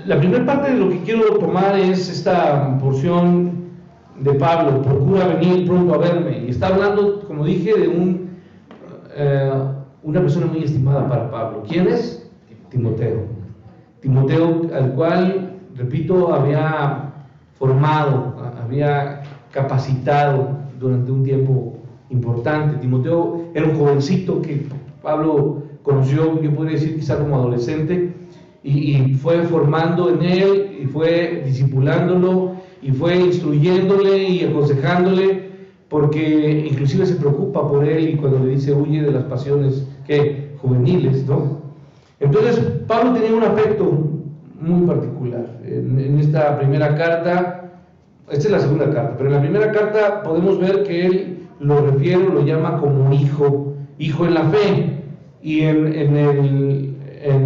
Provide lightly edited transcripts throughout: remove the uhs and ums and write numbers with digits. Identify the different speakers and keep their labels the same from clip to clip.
Speaker 1: La primera parte de lo que quiero tomar es esta porción de Pablo: procura venir pronto a verme. Y está hablando, como dije, de una persona muy estimada para Pablo. ¿Quién es? Timoteo. Timoteo, al cual, repito, había formado, había capacitado durante un tiempo importante. Timoteo era un jovencito que Pablo conoció, yo podría decir quizá como adolescente, y fue formando en él, y fue discipulándolo, y fue instruyéndole y aconsejándole, porque inclusive se preocupa por él, y cuando le dice huye de las pasiones juveniles, ¿no? Entonces Pablo tenía un afecto muy particular. En esta primera carta, esta es la segunda carta, pero en la primera carta podemos ver que él lo refiere, lo llama como hijo en la fe. Y en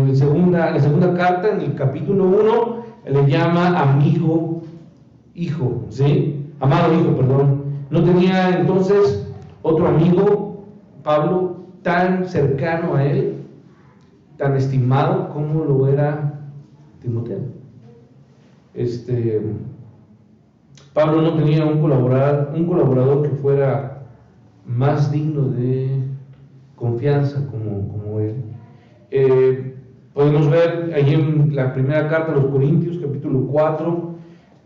Speaker 1: la segunda carta, en el capítulo 1, le llama amigo, hijo, ¿sí? Amado hijo, perdón. No tenía entonces otro amigo, Pablo, tan cercano a él, tan estimado como lo era Timoteo. Pablo no tenía un colaborador que fuera más digno de confianza como él. Podemos ver allí en la primera carta a los Corintios, capítulo 4,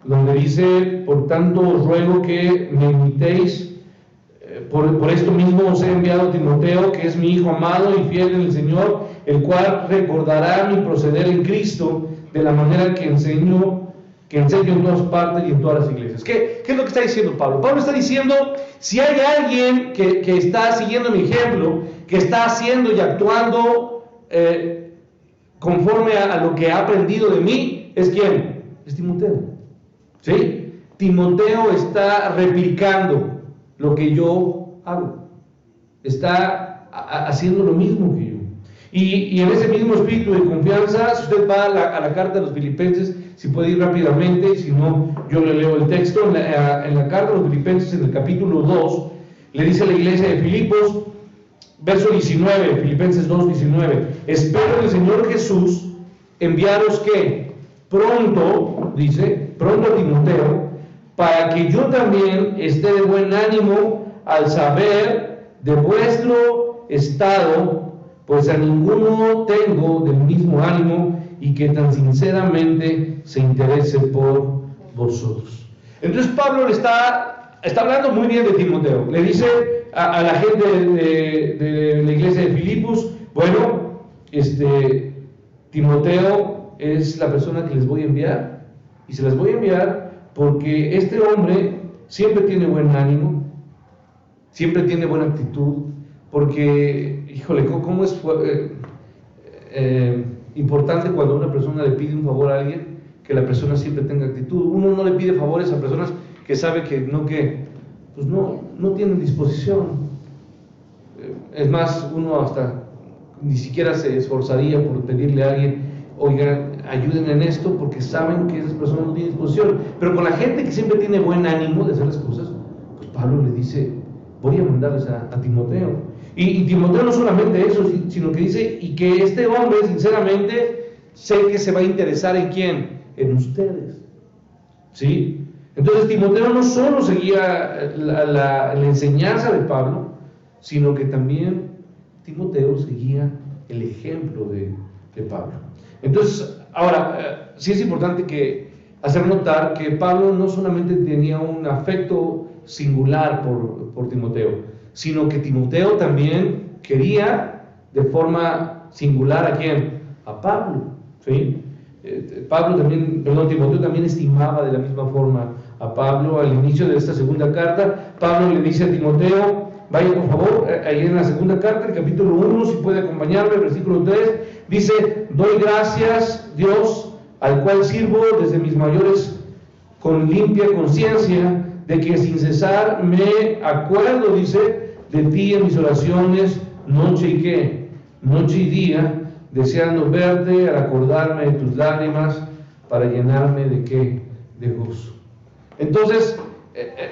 Speaker 1: donde dice: por tanto os ruego que me imitéis, por esto mismo os he enviado a Timoteo, que es mi hijo amado y fiel en el Señor, el cual recordará mi proceder en Cristo de la manera que enseño en todas partes y en todas las iglesias. ¿Qué es lo que está diciendo Pablo? Pablo está diciendo: si hay alguien que está siguiendo mi ejemplo, que está haciendo y actuando conforme a lo que ha aprendido de mí, ¿es quién? Es Timoteo. ¿Sí? Timoteo está replicando lo que yo hago, está haciendo lo mismo que yo. Y en ese mismo espíritu de confianza, si usted va a la carta de los Filipenses, si puede ir rápidamente, si no, yo le leo el texto. En la carta de los Filipenses, en el capítulo 2, le dice a la iglesia de Filipos, verso 19, Filipenses 2, 19: espero en el Señor Jesús enviaros que pronto, dice, pronto a Timoteo, para que yo también esté de buen ánimo al saber de vuestro estado, pues a ninguno tengo del mismo ánimo, y que tan sinceramente se interese por vosotros. Entonces Pablo le está hablando muy bien de Timoteo. Le dice a la gente de la iglesia de Filipos: bueno, Timoteo es la persona que les voy a enviar, y se las voy a enviar porque este hombre siempre tiene buen ánimo, siempre tiene buena actitud, porque, híjole, ¿cómo es importante cuando una persona le pide un favor a alguien, que la persona siempre tenga actitud? Uno no le pide favores a personas que sabe que no tienen disposición. Es más, uno hasta ni siquiera se esforzaría por pedirle a alguien: oigan, ayuden en esto, porque saben que esa persona no tiene disposición. Pero con la gente que siempre tiene buen ánimo de hacer las cosas, pues Pablo le dice: voy a mandarles a Timoteo. Y Timoteo no solamente eso, sino que dice: y que este hombre, sinceramente, sé que se va a interesar ¿en quién? En ustedes. ¿Sí? Entonces Timoteo no solo seguía la enseñanza de Pablo, sino que también Timoteo seguía el ejemplo de Pablo. Entonces, ahora, sí es importante hacer notar que Pablo no solamente tenía un afecto singular por Timoteo, sino que Timoteo también quería de forma singular ¿a quién? A Pablo. ¿Sí? Timoteo también estimaba de la misma forma a Pablo. Al inicio de esta segunda carta, Pablo le dice a Timoteo, vaya por favor, ahí en la segunda carta, el capítulo 1, si puede acompañarme, el versículo 3, dice: doy gracias, Dios, al cual sirvo desde mis mayores con limpia conciencia, de que sin cesar me acuerdo, dice, de ti en mis oraciones, noche y día, deseando verte al acordarme de tus lágrimas, para llenarme de gozo. Entonces,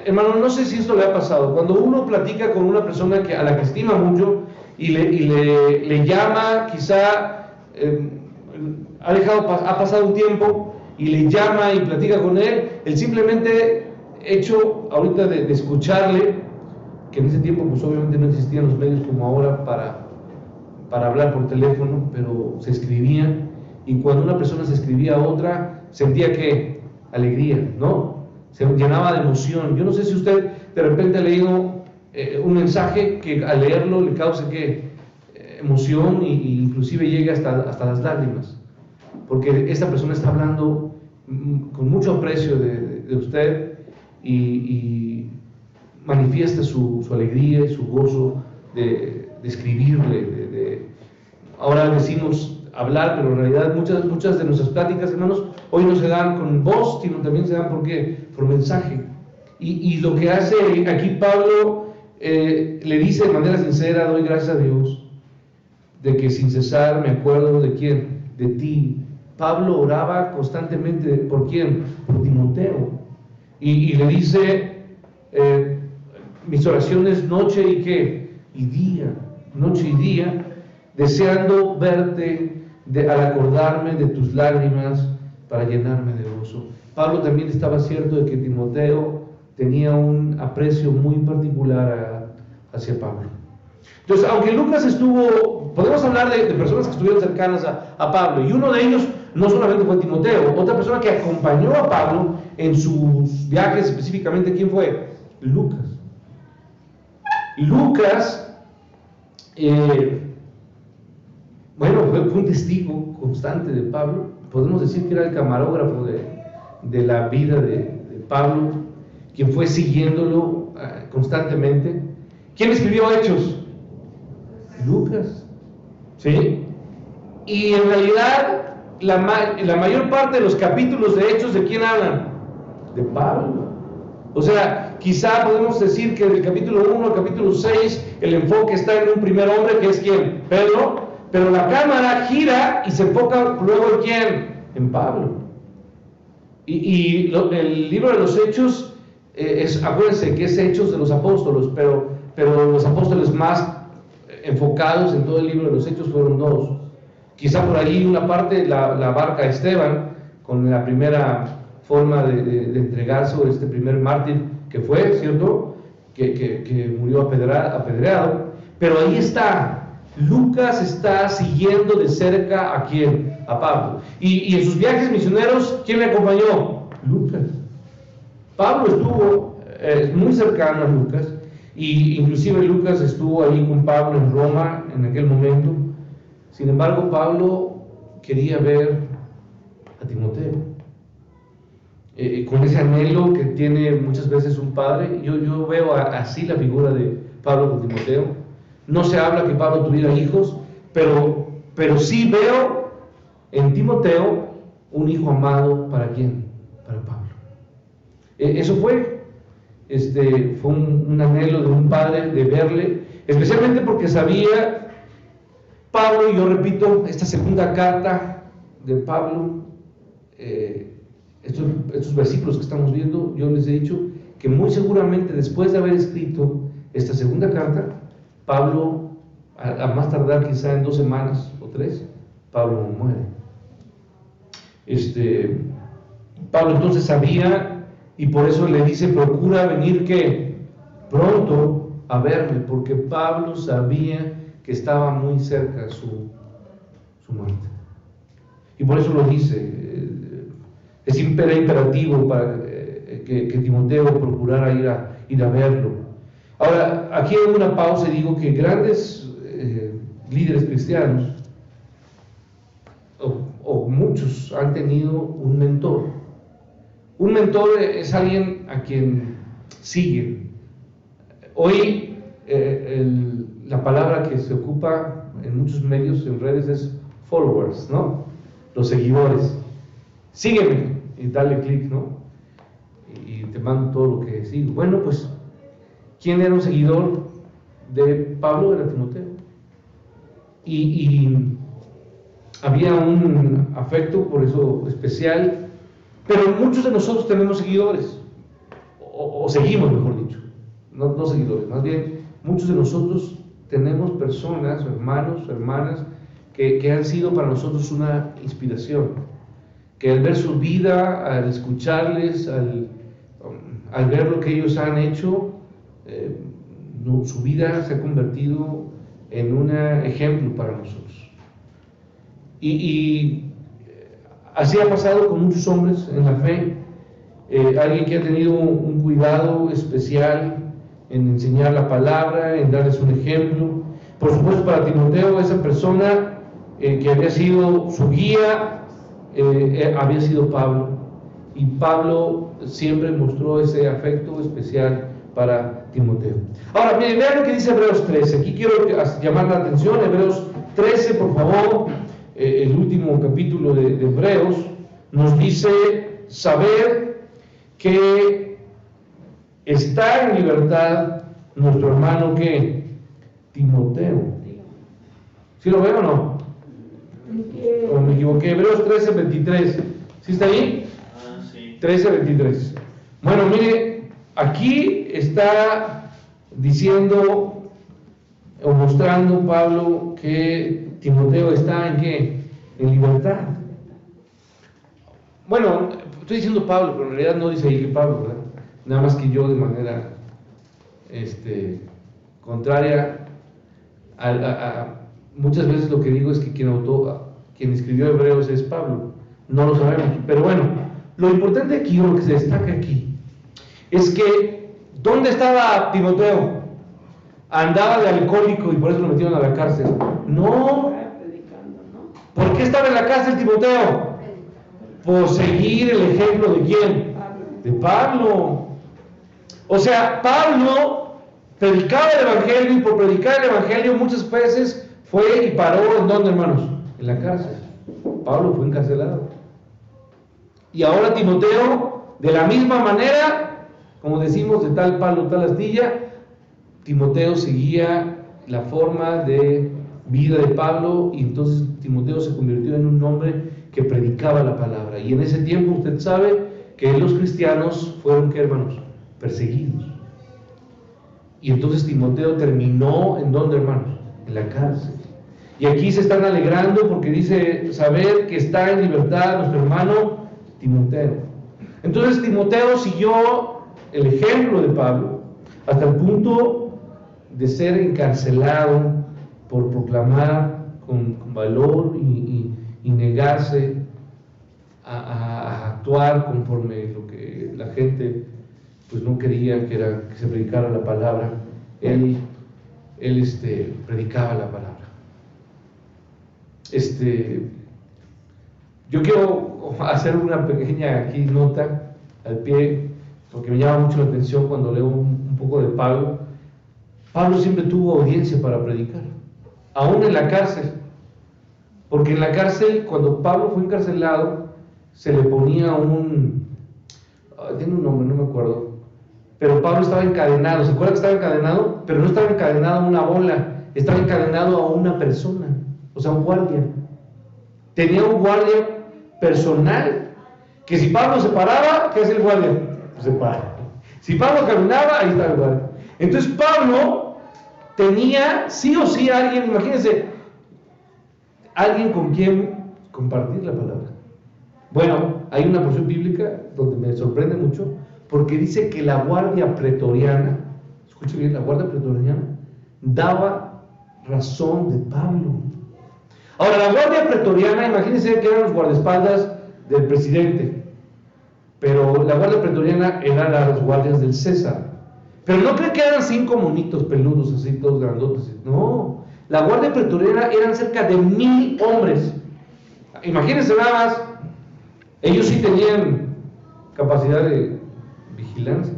Speaker 1: hermano, no sé si esto le ha pasado. Cuando uno platica con una persona a la que estima mucho y le llama quizá ha pasado un tiempo y le llama y platica con él, el simplemente hecho ahorita de escucharle, que en ese tiempo pues obviamente no existían los medios como ahora para hablar por teléfono, pero se escribían, y cuando una persona se escribía a otra, sentía que alegría, ¿no? Se llenaba de emoción. Yo no sé si usted de repente ha leído un mensaje que al leerlo le cause emoción e inclusive llegue hasta las lágrimas, porque esta persona está hablando con mucho aprecio de usted y manifiesta su alegría y su gozo de escribirle. Ahora decimos hablar, pero en realidad muchas de nuestras pláticas, hermanos, hoy no se dan con voz, sino también se dan por mensaje. Y lo que hace aquí Pablo, le dice de manera sincera: doy gracias a Dios de que sin cesar me acuerdo de quién, de ti. Pablo oraba constantemente, ¿por quién? Por Timoteo. Y le dice, mis oraciones noche y qué, y día, noche y día, deseando verte al acordarme de tus lágrimas para llenarme de gozo. Pablo también estaba cierto de que Timoteo tenía un aprecio muy particular hacia Pablo. Entonces, aunque Lucas podemos hablar de personas que estuvieron cercanas a Pablo, y uno de ellos no solamente fue Timoteo, otra persona que acompañó a Pablo en sus viajes específicamente, ¿quién fue? Lucas. Lucas, fue un testigo constante de Pablo. Podemos decir que era el camarógrafo de la vida de Pablo, quien fue siguiéndolo constantemente. ¿Quién escribió Hechos? Lucas, ¿sí? Y en realidad la mayor parte de los capítulos de Hechos, ¿de quién hablan? De Pablo. O sea, quizá podemos decir que del capítulo 1 al capítulo 6 el enfoque está en un primer hombre, que es ¿quién? Pedro, pero la cámara gira y se enfoca luego en ¿quién? En Pablo. El libro de los Hechos, acuérdense que es Hechos de los Apóstoles, pero los apóstoles más enfocados en todo el libro de los Hechos fueron dos. Quizá por ahí una parte la abarca Esteban, con la primera forma de entregarse, o este primer mártir que fue, ¿cierto? Que murió apedreado. Pero ahí está, Lucas está siguiendo de cerca ¿a quién? A Pablo. Y en sus viajes misioneros, ¿quién le acompañó? Lucas. Pablo estuvo muy cercano a Lucas, y inclusive Lucas estuvo ahí con Pablo en Roma en aquel momento. Sin embargo, Pablo quería ver a Timoteo, con ese anhelo que tiene muchas veces un padre. Yo veo así la figura de Pablo con Timoteo. No se habla que Pablo tuviera hijos, pero sí veo en Timoteo un hijo amado. ¿Para quién? Para Pablo. Eso fue un anhelo de un padre de verle, especialmente porque sabía Pablo, y yo repito, esta segunda carta de Pablo, estos versículos que estamos viendo, yo les he dicho que muy seguramente después de haber escrito esta segunda carta, Pablo, a más tardar quizá en 2 semanas o 3, Pablo muere. Pablo entonces sabía, y por eso le dice: procura venir ¿qué? Pronto a verme, porque Pablo sabía que estaba muy cerca su muerte. Y por eso lo dice, es imperativo para que Timoteo procurara ir a verlo. Ahora, aquí hago una pausa y digo que grandes líderes cristianos, o muchos, han tenido un mentor. Un mentor es alguien a quien siguen. Hoy la palabra que se ocupa en muchos medios, en redes, es followers, ¿no? Los seguidores. Sígueme y dale clic, ¿no? Y te mando todo lo que sigo. Bueno, pues, ¿quién era un seguidor de Pablo? Era Timoteo. Y había un afecto por eso especial, pero muchos de nosotros tenemos seguidores, o seguimos, mejor dicho, no seguidores, más bien muchos de nosotros tenemos personas, hermanos, hermanas, que han sido para nosotros una inspiración, que al ver su vida, al escucharles, al ver lo que ellos han hecho, su vida se ha convertido en un ejemplo para nosotros. Y así ha pasado con muchos hombres en la fe. Alguien que ha tenido un cuidado especial en enseñar la palabra, en darles un ejemplo. Por supuesto, para Timoteo, esa persona que había sido su guía, había sido Pablo. Y Pablo siempre mostró ese afecto especial para Timoteo. Ahora, miren, vean lo que dice Hebreos 13. Aquí quiero llamar la atención. Hebreos 13, por favor, el último capítulo de Hebreos, nos dice saber que está en libertad nuestro hermano que Timoteo. ¿Sí lo veo o no? ¿O me equivoqué? Hebreos 13, 23. ¿Sí está ahí?
Speaker 2: Sí.
Speaker 1: 13, 23. Bueno, mire, aquí está diciendo o mostrando Pablo que Timoteo está en ¿qué? En libertad. Bueno, estoy diciendo Pablo, pero en realidad no dice ahí que Pablo, ¿verdad? Nada más que yo de manera contraria muchas veces lo que digo es que quien escribió Hebreos es Pablo. No lo sabemos, pero bueno, lo importante aquí, lo que se destaca aquí, es que ¿dónde estaba Timoteo? Andaba de alcohólico y por eso lo metieron a la cárcel. No. ¿Por qué estaba en la cárcel Timoteo? Por seguir el ejemplo de ¿quién? De Pablo. O sea, Pablo predicaba el evangelio y por predicar el evangelio muchas veces fue y paró ¿en dónde, hermanos? En la cárcel. Pablo fue encarcelado. Y ahora Timoteo, de la misma manera, como decimos, de tal palo, tal astilla, Timoteo seguía la forma de vida de Pablo y entonces Timoteo se convirtió en un hombre que predicaba la palabra. Y en ese tiempo usted sabe que los cristianos fueron, ¿qué, hermanos? Perseguidos. Y entonces Timoteo terminó ¿en dónde, hermanos? En la cárcel. Y aquí se están alegrando porque dice saber que está en libertad nuestro hermano Timoteo. Entonces Timoteo siguió el ejemplo de Pablo hasta el punto de ser encarcelado por proclamar con valor y negarse a actuar conforme lo que la gente pues no quería, que era que se predicara la palabra. Él predicaba la palabra. Yo quiero hacer una pequeña aquí nota al pie, porque me llama mucho la atención cuando leo un poco de Pablo. Pablo siempre tuvo audiencia para predicar, aún en la cárcel, porque en la cárcel, cuando Pablo fue encarcelado, se le ponía tiene un nombre, no me acuerdo, pero Pablo estaba encadenado. ¿Se acuerda que estaba encadenado? Pero no estaba encadenado a una bola, estaba encadenado a una persona, o sea, un guardia. Tenía un guardia personal, que si Pablo se paraba, ¿qué hace el guardia? Pues se para. Si Pablo caminaba, ahí está el guardia. Entonces Pablo tenía sí o sí a alguien, imagínense, alguien con quien compartir la palabra. Bueno, hay una porción bíblica donde me sorprende mucho, porque dice que la guardia pretoriana, escuche bien, la guardia pretoriana daba razón de Pablo. Ahora, la guardia pretoriana, imagínense que eran los guardaespaldas del presidente, pero la guardia pretoriana eran las guardias del César. Pero no creen que eran 5 monitos peludos así, todos grandotes. No, la guardia pretoriana eran cerca de 1000 hombres. Imagínense nada más, ellos sí tenían capacidad de vigilancia.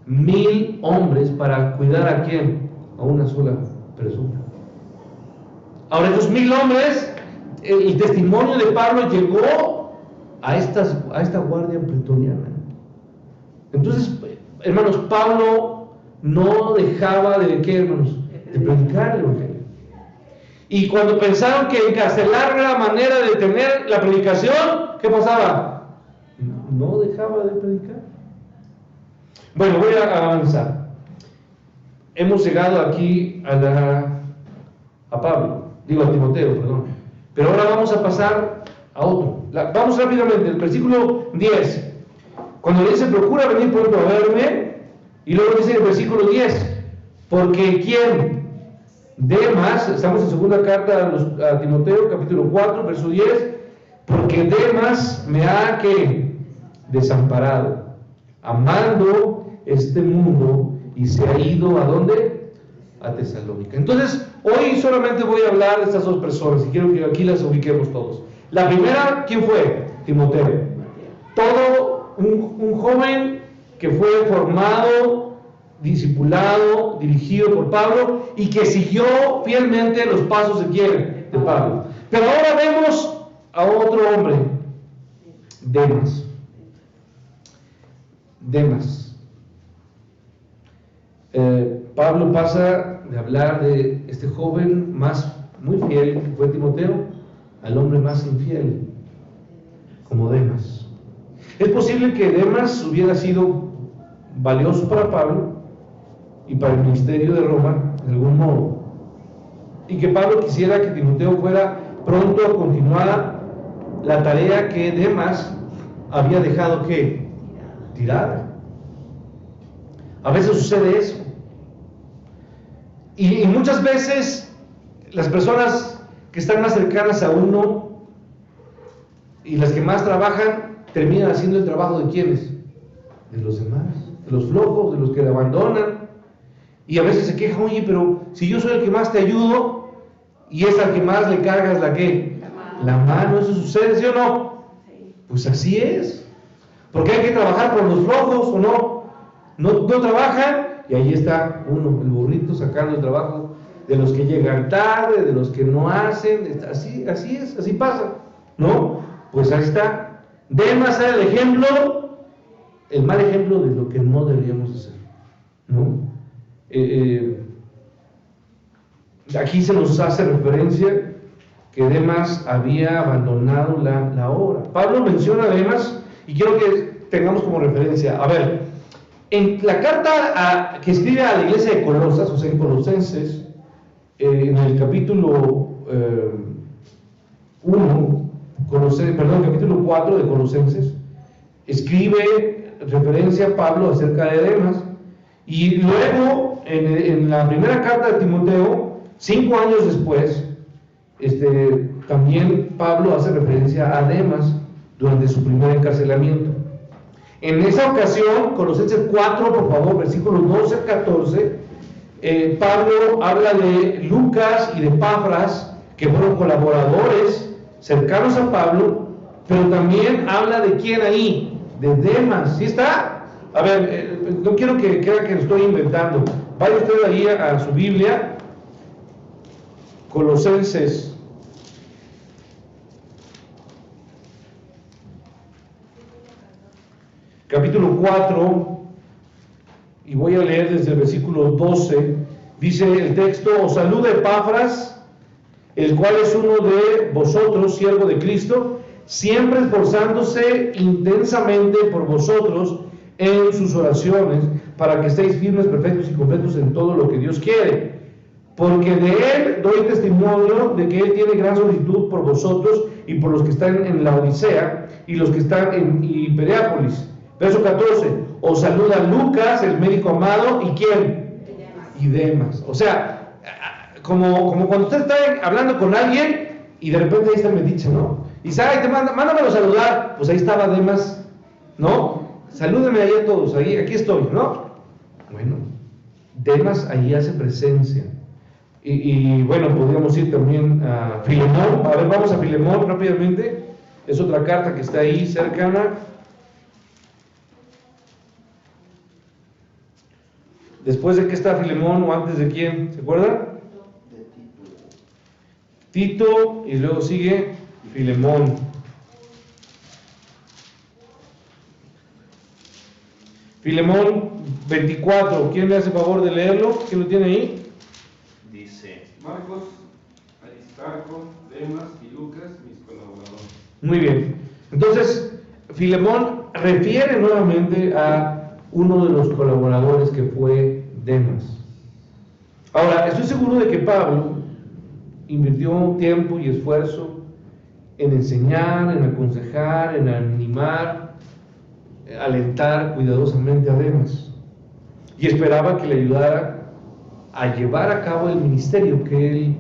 Speaker 1: 1000 hombres para cuidar ¿a quién? A una sola persona. Ahora, esos 1000 hombres, el testimonio de Pablo llegó a esta guardia pretoriana. Entonces, hermanos, Pablo no dejaba de ¿qué, hermanos? De predicar el evangelio. Y cuando pensaron que encarcelar era la manera de detener la predicación, ¿qué pasaba? No dejaba de predicar. Bueno, voy a avanzar. Hemos llegado aquí a Pablo, digo a Timoteo, perdón. Pero ahora vamos a pasar a otro. Vamos rápidamente, el versículo 10. Cuando le dice, procura venir pronto a verme, y luego dice en el versículo 10, porque ¿quién? Demas, estamos en segunda carta a Timoteo, capítulo 4, verso 10, porque Demas me ha que desamparado, amando este mundo, y se ha ido ¿a dónde? A Tesalónica. Entonces, hoy solamente voy a hablar de estas dos personas, y quiero que aquí las ubiquemos todos. La primera, ¿quién fue? Timoteo. Todo un joven que fue formado, discipulado, dirigido por Pablo y que siguió fielmente los pasos de quién, de Pablo. Pero ahora vemos a otro hombre, Demas. Pablo pasa de hablar de este joven muy fiel que fue Timoteo al hombre más infiel, como Demas. Es posible que Demas hubiera sido valioso para Pablo y para el ministerio de Roma de algún modo, y que Pablo quisiera que Timoteo fuera pronto a continuar la tarea que Demas había dejado que tirada. A veces sucede eso, y muchas veces las personas que están más cercanas a uno y las que más trabajan terminan haciendo el trabajo de ¿quiénes? De los demás, de los flojos, de los que le abandonan. Y a veces se queja, oye, pero si yo soy el que más te ayudo y es al que más le cargas la mano, ¿eso sucede, sí o no? Pues así es, porque hay que trabajar por los flojos, ¿o no? No trabajan, y ahí está uno, el burrito, sacando el trabajo de los que llegan tarde, de los que no hacen. Así es, así pasa, ¿no? Pues ahí está. Demas era el ejemplo, el mal ejemplo de lo que no deberíamos hacer, ¿no? Aquí se nos hace referencia que Demas había abandonado la obra. Pablo menciona a Demas y quiero que tengamos como referencia. A ver, en la carta que escribe a la iglesia de Colosas, o sea, en Colosenses, en el capítulo capítulo 4 de Colosenses, escribe referencia a Pablo acerca de Demas, y luego en la primera carta de Timoteo, 5 años después, también Pablo hace referencia a Demas durante su primer encarcelamiento. En esa ocasión, Colosenses 4, por favor, versículos 12 al 14, Pablo habla de Lucas y de Epafras, que fueron colaboradores cercanos a Pablo, pero también habla de quién ahí, de Demas. ¿Sí está? A ver, no quiero que crea que lo estoy inventando. Vaya usted ahí a su Biblia, Colosenses capítulo 4, y voy a leer desde el versículo 12. Dice el texto: os saluda Epafras, el cual es uno de vosotros, siervo de Cristo, siempre esforzándose intensamente por vosotros en sus oraciones, para que estéis firmes, perfectos y completos en todo lo que Dios quiere. Porque de él doy testimonio de que él tiene gran solicitud por vosotros y por los que están en la Odisea y los que están en Hierápolis. Verso 14, os saluda Lucas, el médico amado, ¿y quién? Y Demas. O sea, como cuando usted está hablando con alguien y de repente ahí está el mediche, ¿no? Y dice, te mándamelo a saludar. Pues ahí estaba Demas, ¿no? Salúdenme ahí a todos, aquí estoy, ¿no? Bueno, Demas ahí hace presencia. Y bueno, podríamos ir también a Filemón. A ver, vamos a Filemón rápidamente. Es otra carta que está ahí cercana. Después de que está Filemón, o antes de quién, ¿se acuerdan? Tito, y luego sigue Filemón. Filemón 24, ¿quién me hace favor de leerlo? ¿Quién lo tiene ahí?
Speaker 2: Dice: Marcos, Aristarco, Demas y Lucas, mis colaboradores.
Speaker 1: Muy bien. Entonces, Filemón refiere nuevamente a uno de los colaboradores que fue Demas. Ahora, estoy seguro de que Pablo invirtió tiempo y esfuerzo en enseñar, en aconsejar, en animar, alentar cuidadosamente a Demas. Y esperaba que le ayudara a llevar a cabo el ministerio que él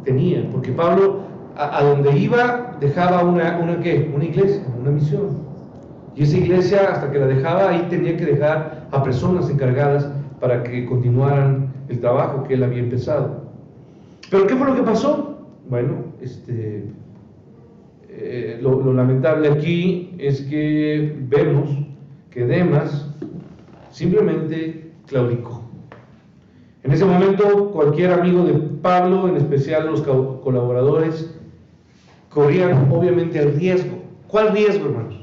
Speaker 1: tenía, porque Pablo a donde iba dejaba una iglesia, una misión, y esa iglesia, hasta que la dejaba, ahí tenía que dejar a personas encargadas para que continuaran el trabajo que él había empezado. Pero ¿qué fue lo que pasó? Bueno, lo lamentable aquí es que vemos que Demas simplemente claudicó. En ese momento, cualquier amigo de Pablo, en especial los colaboradores, corrían obviamente el riesgo. ¿Cuál riesgo, hermanos?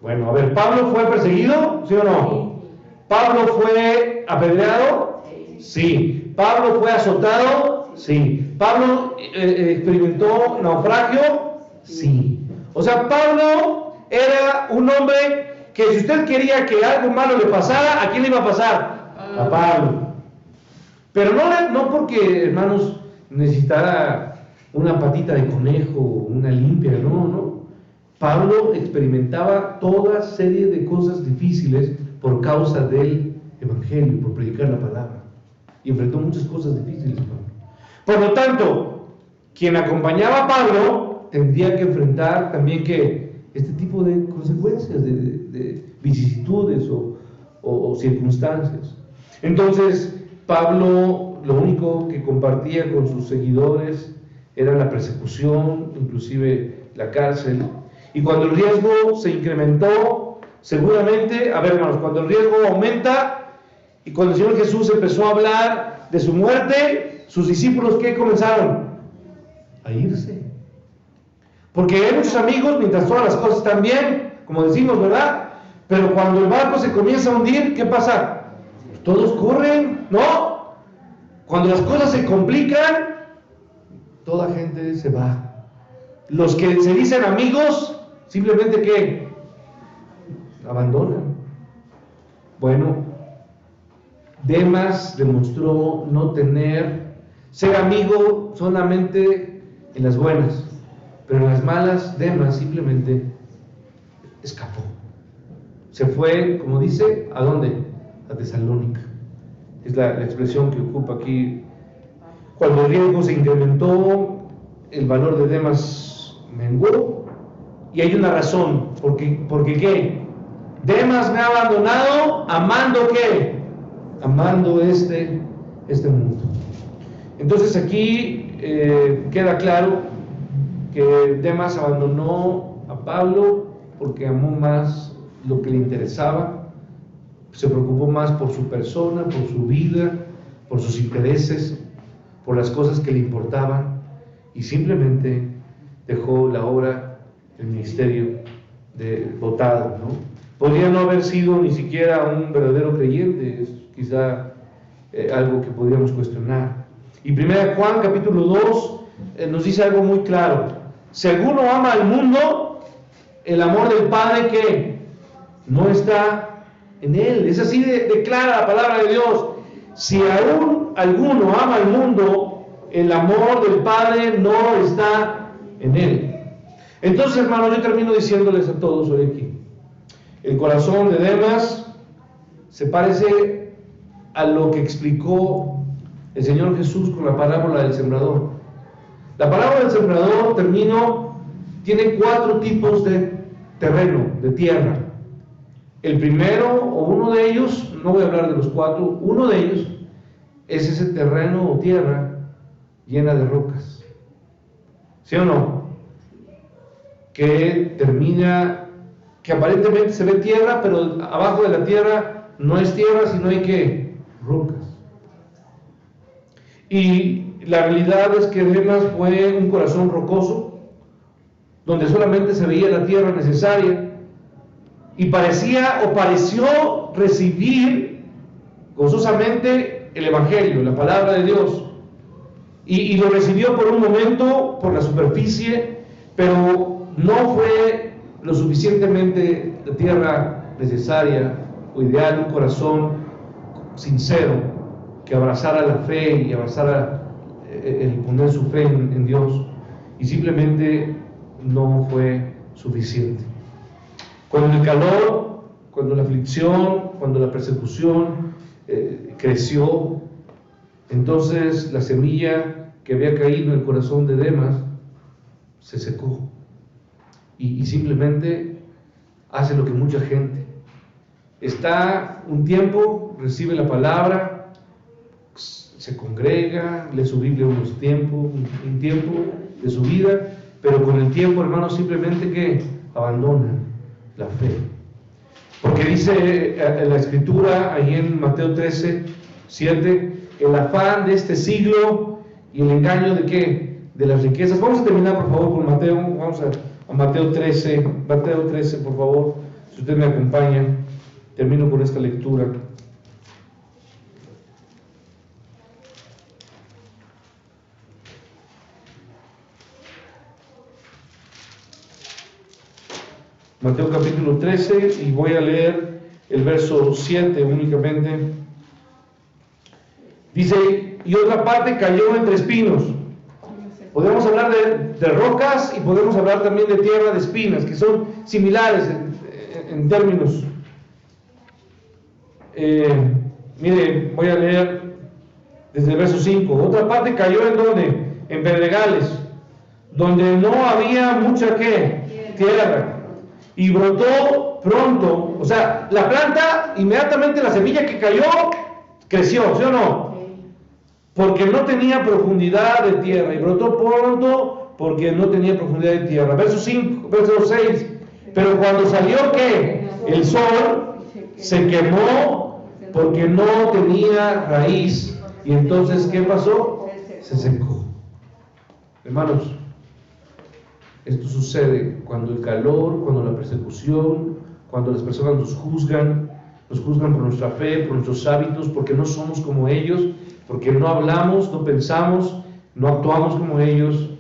Speaker 1: Bueno, a ver, ¿Pablo fue perseguido? ¿Sí o no? ¿Pablo fue apedreado? Sí. ¿Pablo fue azotado? Sí. ¿Pablo experimentó naufragio? Sí. O sea, Pablo era un hombre que si usted quería que algo malo le pasara, ¿a quién le iba a pasar? A Pablo. Pero no porque, hermanos, necesitara una patita de conejo, una limpia, no. Pablo experimentaba toda serie de cosas difíciles por causa del Evangelio, por predicar la palabra. Y enfrentó muchas cosas difíciles, Pablo. Por lo tanto, quien acompañaba a Pablo tendría que enfrentar también este tipo de consecuencias, de vicisitudes o circunstancias. Entonces, Pablo lo único que compartía con sus seguidores era la persecución, inclusive la cárcel. Y cuando el riesgo se incrementó, seguramente, a ver, hermanos, cuando el riesgo aumenta y cuando el Señor Jesús empezó a hablar de su muerte, sus discípulos, ¿qué comenzaron? A irse. Porque hay muchos amigos mientras todas las cosas están bien, como decimos, ¿verdad? Pero cuando el barco se comienza a hundir, ¿qué pasa? Todos corren, ¿no? Cuando las cosas se complican, toda gente se va. Los que se dicen amigos, simplemente ¿qué? Abandonan. Bueno, Demas demostró no ser amigo solamente en las buenas, pero en las malas Demas simplemente escapó. Se fue, como dice, ¿a dónde? A Tesalónica. Es la expresión que ocupa aquí. Cuando el riesgo se incrementó, el valor de Demas menguó, y hay una razón, porque ¿qué? Demas me ha abandonado amando ¿qué? Amando este mundo. Entonces aquí queda claro que Demas abandonó a Pablo porque amó más lo que le interesaba, se preocupó más por su persona, por su vida, por sus intereses, por las cosas que le importaban, y simplemente dejó la obra, el ministerio botado, ¿no? Podría no haber sido ni siquiera un verdadero creyente, es quizá algo que podríamos cuestionar. Y 1 Juan capítulo 2 nos dice algo muy claro: si alguno ama al mundo, el amor del Padre que no está en él. Es así de clara la palabra de Dios. Si aún alguno ama al mundo, el amor del Padre no está en él. Entonces, hermanos, yo termino diciéndoles a todos hoy aquí: el corazón de Demas se parece a lo que explicó el Señor Jesús con la parábola del sembrador. La parábola del sembrador tiene 4 tipos de terreno, de tierra. El primero, o uno de ellos, no voy a hablar de los 4, uno de ellos es ese terreno o tierra llena de rocas. ¿Sí o no? Que aparentemente se ve tierra, pero abajo de la tierra no es tierra, sino hay ¿qué? Rocas. Y la realidad es que Demas fue un corazón rocoso, donde solamente se veía la tierra necesaria, y pareció recibir gozosamente el Evangelio, la palabra de Dios, y lo recibió por un momento, por la superficie, pero no fue lo suficientemente la tierra necesaria o ideal, un corazón sincero que abrazara la fe y abrazara el poner su fe en Dios, y simplemente no fue suficiente. Cuando el calor, cuando la aflicción, cuando la persecución creció, entonces la semilla que había caído en el corazón de Demas se secó y simplemente hace lo que mucha gente. Está un tiempo, recibe la palabra, se congrega, lee su Biblia un tiempo de su vida, pero con el tiempo, hermanos, simplemente que abandona la fe. Porque dice en la Escritura, ahí en Mateo 13, 7, el afán de este siglo y el engaño de ¿qué? De las riquezas. Vamos a terminar, por favor, con Mateo. Vamos a Mateo 13, por favor, si usted me acompaña. Termino con esta lectura. Mateo capítulo 13, y voy a leer el verso 7 únicamente. Dice, y otra parte cayó entre espinos. Podemos hablar de rocas y podemos hablar también de tierra de espinas, que son similares en términos. Mire, voy a leer desde el verso 5. Otra parte cayó en donde, en pedregales, donde no había mucha ¿qué? Tierra. Y brotó pronto, o sea, la planta, inmediatamente la semilla que cayó, creció, ¿sí o no? Porque no tenía profundidad de tierra, y brotó pronto porque no tenía profundidad de tierra. Verso 5, verso 6, pero cuando salió ¿qué? El sol se quemó porque no tenía raíz, y entonces ¿qué pasó? Se secó. Hermanos, esto sucede cuando el calor, cuando la persecución, cuando las personas nos juzgan por nuestra fe, por nuestros hábitos, porque no somos como ellos, porque no hablamos, no pensamos, no actuamos como ellos.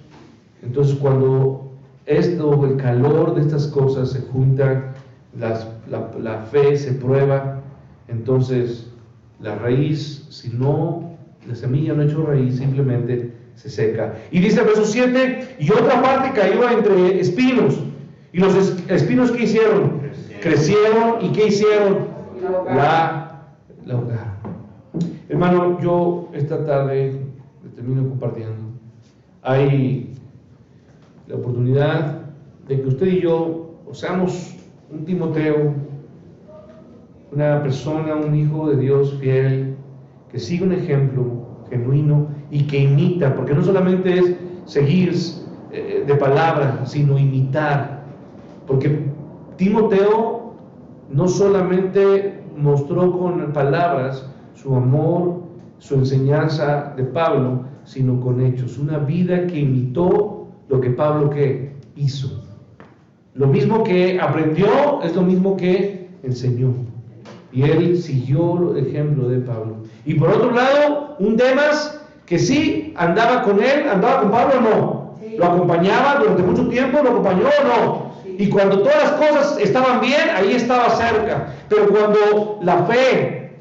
Speaker 1: Entonces cuando esto, el calor de estas cosas se juntan, la fe se prueba, entonces la raíz, si no, la semilla no ha hecho raíz, simplemente se seca. Y dice el verso 7, y otra parte cayó entre espinos. ¿Y los espinos qué hicieron? Crecieron. ¿Y qué hicieron? La ahogaron. Hermano, yo esta tarde termino compartiendo. Hay la oportunidad de que usted y yo seamos un Timoteo, una persona, un hijo de Dios fiel, que sigue un ejemplo genuino y que imita, porque no solamente es seguir de palabra, sino imitar, porque Timoteo no solamente mostró con palabras su amor, su enseñanza de Pablo, sino con hechos, una vida que imitó lo que Pablo ¿qué? Hizo. Lo mismo que aprendió es lo mismo que enseñó, y él siguió el ejemplo de Pablo. Y por otro lado, un Demas que sí andaba con él, andaba con Pablo o no, sí. Lo acompañaba durante mucho tiempo, lo acompañó o no, sí. Y cuando todas las cosas estaban bien, ahí estaba cerca. Pero cuando la fe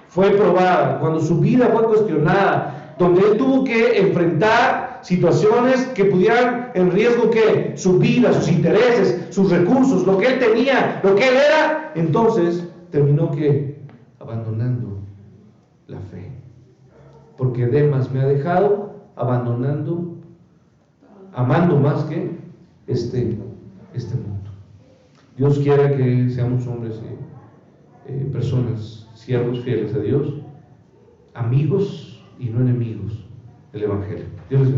Speaker 1: fue probada, cuando su vida fue cuestionada, donde él tuvo que enfrentar situaciones que pudieran en riesgo que su vida, sus intereses, sus recursos, lo que él tenía, lo que él era, entonces terminó que abandonando la fe, porque Demas me ha dejado abandonando, amando más que este mundo. Dios quiera que seamos hombres y personas, siervos fieles a Dios, amigos y no enemigos del Evangelio. Dios les bendiga.